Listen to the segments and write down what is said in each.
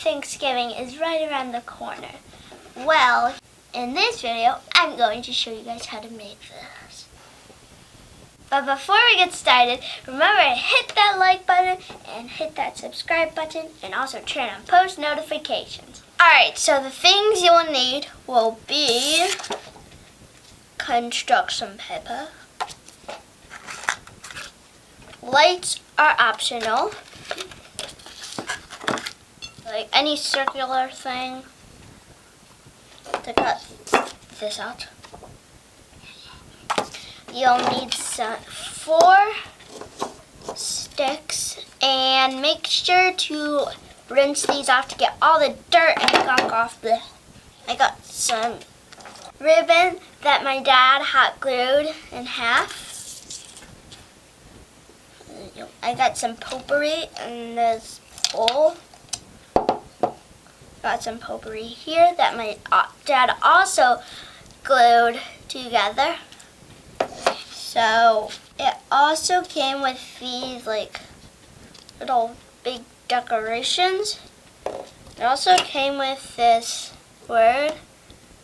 Thanksgiving is right around the corner. Well, in this video, I'm going to show you guys how to make this. But before we get started, remember to hit that like button and hit that subscribe button and also turn on post notifications. Alright, so the things you will need will be construction paper. Lights are optional. Like any circular thing to cut this out. You'll need 4 sticks and make sure to rinse these off to get all the dirt and gunk off the. I got some ribbon that my dad hot glued in half. I got some potpourri in this bowl. Got some potpourri here that my dad also glued together. So it also came with these like little big decorations. It also came with this word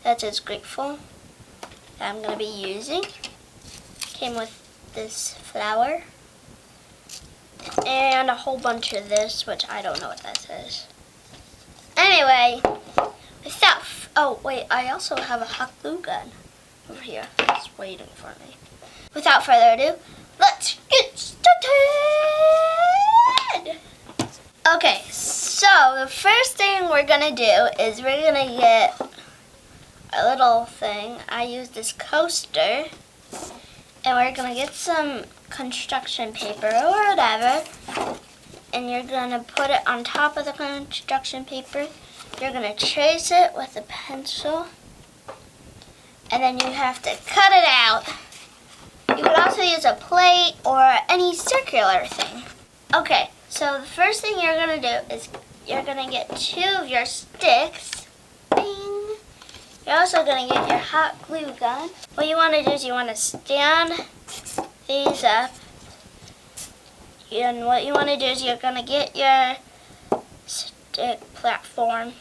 that says grateful that I'm going to be using. Came with this flower and a whole bunch of this, which I don't know what that says. Anyway, oh wait, I also have a hot glue gun over here. It's waiting for me. Without further ado, let's get started! Okay, so the first thing we're gonna do is we're gonna get a little thing. I use this coaster, and we're gonna get some construction paper or whatever, and you're gonna put it on top of the construction paper. You're gonna trace it with a pencil, and then you have to cut it out. You could also use a plate or any circular thing. Okay, so the first thing you're gonna do is you're gonna get 2 of your sticks. Bing. You're also gonna get your hot glue gun. What you wanna do is you wanna stand these up. And what you wanna do is you're gonna get your stick platform.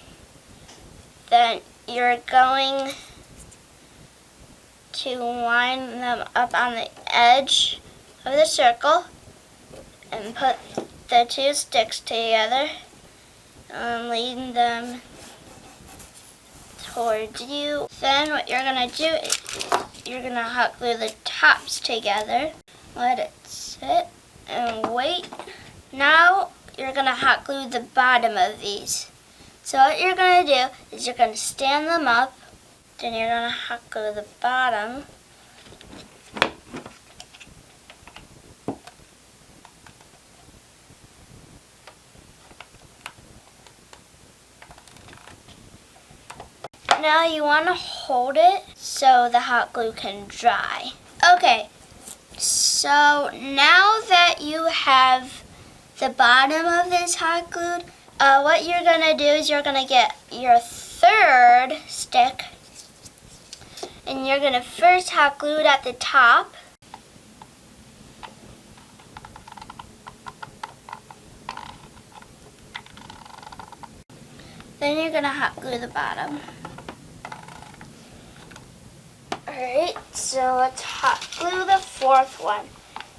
Then you're going to line them up on the edge of the circle and put the 2 sticks together and lean them towards you. Then what you're going to do is you're going to hot glue the tops together. Let it sit and wait. Now you're going to hot glue the bottom of these. So what you're going to do is you're going to stand them up. Then you're going to hot glue the bottom. Now you want to hold it so the hot glue can dry. Okay, so now that you have the bottom of this hot glued, what you're going to do is you're going to get your 3rd stick. And you're going to first hot glue it at the top. Then you're going to hot glue the bottom. Alright, so let's hot glue the 4th one.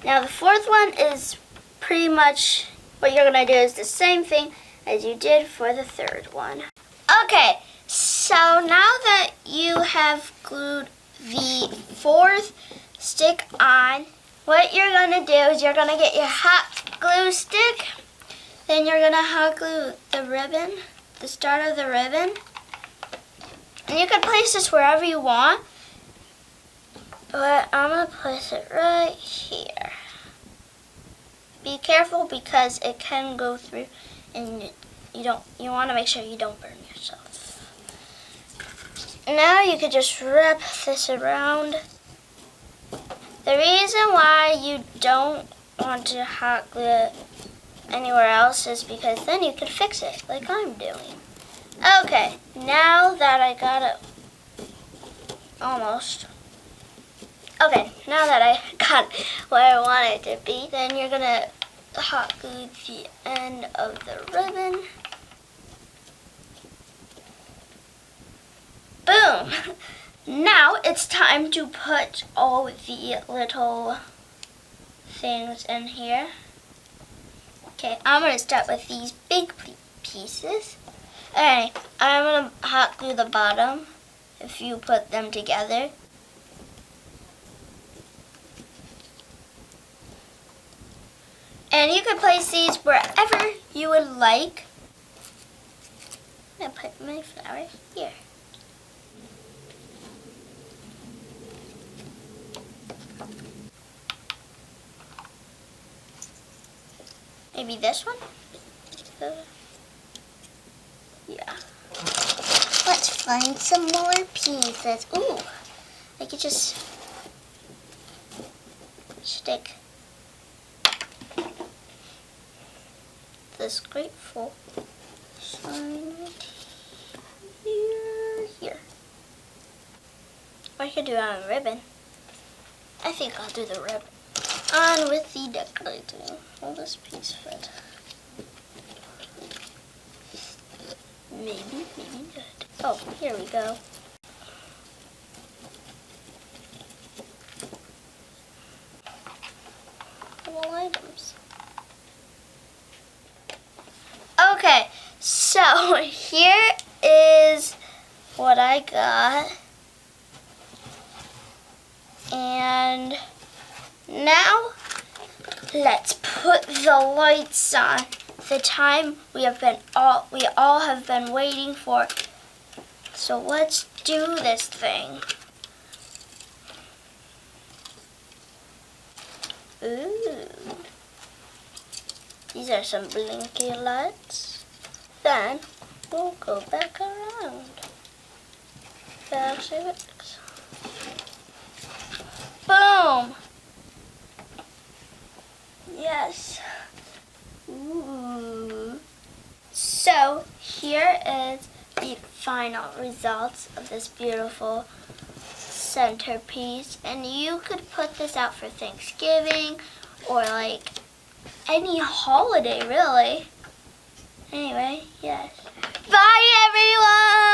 Now the 4th one is pretty much what you're going to do is the same thing as you did for the 3rd one. Okay. So now that you have glued the 4th stick on, what you're going to do is you're going to get your hot glue stick, then you're going to hot glue the ribbon, the start of the ribbon, and you can place this wherever you want, but I'm going to place it right here. Be careful because it can go through and you want to make sure you don't burn yourself. Now you could just wrap this around. The reason why you don't want to hot glue it anywhere else is because then you could fix it like I'm doing. Okay, now that I got it almost. Okay, now that I got where I want it to be, then you're going to hot glue the end of the ribbon. Boom! Now it's time to put all the little things in here. Okay, I'm going to start with these big pieces. Alright, I'm going to hot glue the bottom if you put them together. And you can place these wherever you would like. I'm going to put my flowers here. Maybe this one? Yeah. Let's find some more pieces. Ooh, I could just stick this grateful sign here. Or I could do it on a ribbon. I think I'll do the ribbon. On with the decorating. Will this piece fit? Maybe good. Oh, here we go. Little items. Okay, so here is what I got. And now let's put the lights on. The time we all have been waiting for. So let's do this thing. Ooh. These are some blinky lights. Then we'll go back around. That actually works. Boom! Yes. Ooh. So here is the final results of this beautiful centerpiece, and you could put this out for Thanksgiving or like any holiday really. Anyway, yes. Bye everyone!